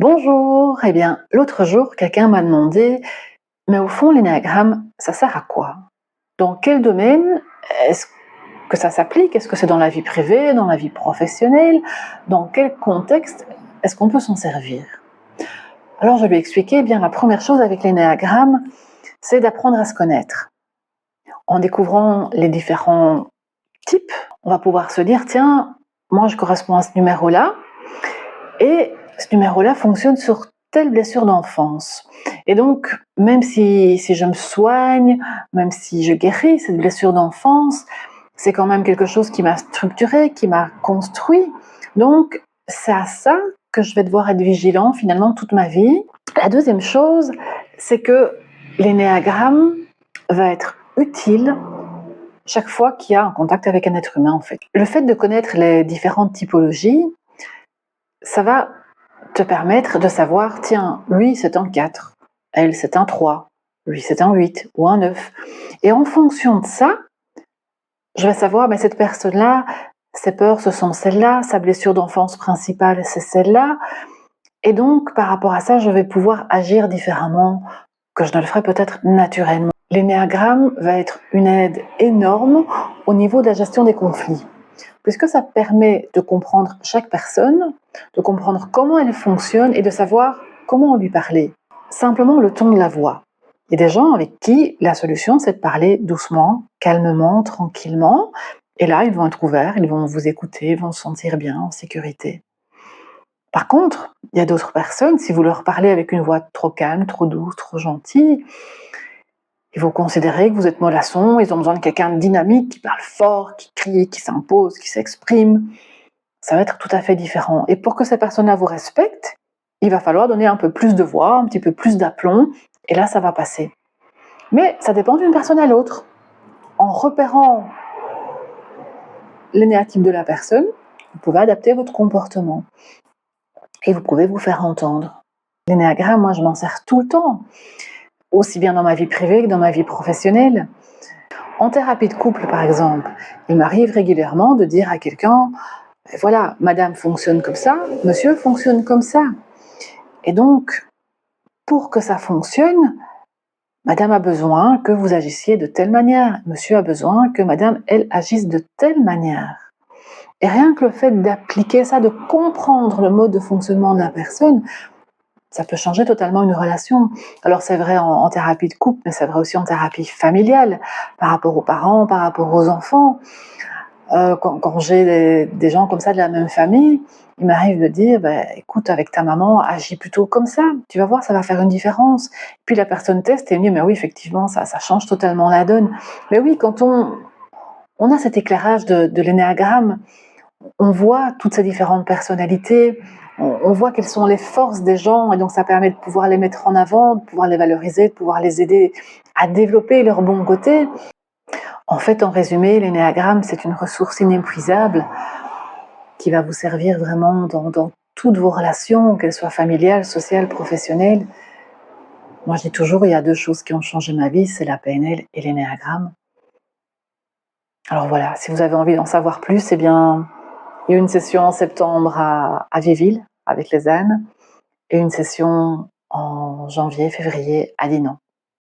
Bonjour, eh bien, l'autre jour, quelqu'un m'a demandé, mais au fond, l'énéagramme, ça sert à quoi? Dans quel domaine est-ce que ça s'applique? Est-ce que c'est dans la vie privée, dans la vie professionnelle? Dans quel contexte est-ce qu'on peut s'en servir? Alors, je lui ai expliqué, eh bien, la première chose avec l'énéagramme, c'est d'apprendre à se connaître. En découvrant les différents types, on va pouvoir se dire, tiens, moi, je corresponds à ce numéro-là, et ce numéro-là fonctionne sur telle blessure d'enfance. Et donc, même si je me soigne, même si je guéris cette blessure d'enfance, c'est quand même quelque chose qui m'a structuré, qui m'a construit. Donc, c'est à ça que je vais devoir être vigilant finalement toute ma vie. La deuxième chose, c'est que l'énéagramme va être utile chaque fois qu'il y a un contact avec un être humain en fait. Le fait de connaître les différentes typologies, ça va te permettre de savoir, tiens, lui c'est un 4, elle c'est un 3, lui c'est un 8 ou un 9. Et en fonction de ça, je vais savoir, mais cette personne-là, ses peurs ce sont celles-là, sa blessure d'enfance principale c'est celle-là. Et donc par rapport à ça, je vais pouvoir agir différemment que je ne le ferais peut-être naturellement. L'énéagramme va être une aide énorme au niveau de la gestion des conflits, puisque ça permet de comprendre chaque personne, de comprendre comment elle fonctionne et de savoir comment lui parler. Simplement le ton de la voix. Il y a des gens avec qui la solution c'est de parler doucement, calmement, tranquillement, et là ils vont être ouverts, ils vont vous écouter, ils vont se sentir bien, en sécurité. Par contre, il y a d'autres personnes, si vous leur parlez avec une voix trop calme, trop douce, trop gentille, ils vont considérer que vous êtes mollasson, ils ont besoin de quelqu'un de dynamique, qui parle fort, qui crie, qui s'impose, qui s'exprime. Ça va être tout à fait différent. Et pour que ces personnes-là vous respectent, il va falloir donner un peu plus de voix, un petit peu plus d'aplomb, et là, ça va passer. Mais ça dépend d'une personne à l'autre. En repérant l'énéatype de la personne, vous pouvez adapter votre comportement. Et vous pouvez vous faire entendre. L'énéagramme, moi, je m'en sers tout le temps, aussi bien dans ma vie privée que dans ma vie professionnelle. En thérapie de couple, par exemple, il m'arrive régulièrement de dire à quelqu'un, voilà, madame fonctionne comme ça, monsieur fonctionne comme ça. Et donc, pour que ça fonctionne, madame a besoin que vous agissiez de telle manière, monsieur a besoin que madame, elle, agisse de telle manière. Et rien que le fait d'appliquer ça, de comprendre le mode de fonctionnement de la personne, ça peut changer totalement une relation. Alors c'est vrai en thérapie de couple, mais c'est vrai aussi en thérapie familiale, par rapport aux parents, par rapport aux enfants. Quand j'ai des gens comme ça de la même famille, il m'arrive de dire, écoute, avec ta maman, agis plutôt comme ça, tu vas voir, ça va faire une différence. Puis la personne teste et me dit, mais oui, effectivement, ça change totalement la donne. Mais oui, quand on a cet éclairage de l'énéagramme, on voit toutes ces différentes personnalités, on voit quelles sont les forces des gens, et donc ça permet de pouvoir les mettre en avant, de pouvoir les valoriser, de pouvoir les aider à développer leurs bons côtés. En fait, en résumé, l'énéagramme, c'est une ressource inépuisable qui va vous servir vraiment dans toutes vos relations, qu'elles soient familiales, sociales, professionnelles. Moi, je dis toujours, il y a deux choses qui ont changé ma vie, c'est la PNL et l'énéagramme. Alors voilà, si vous avez envie d'en savoir plus, eh bien, il y a une session en septembre à Vieville, avec les ânes, et une session en janvier, février à Dinan.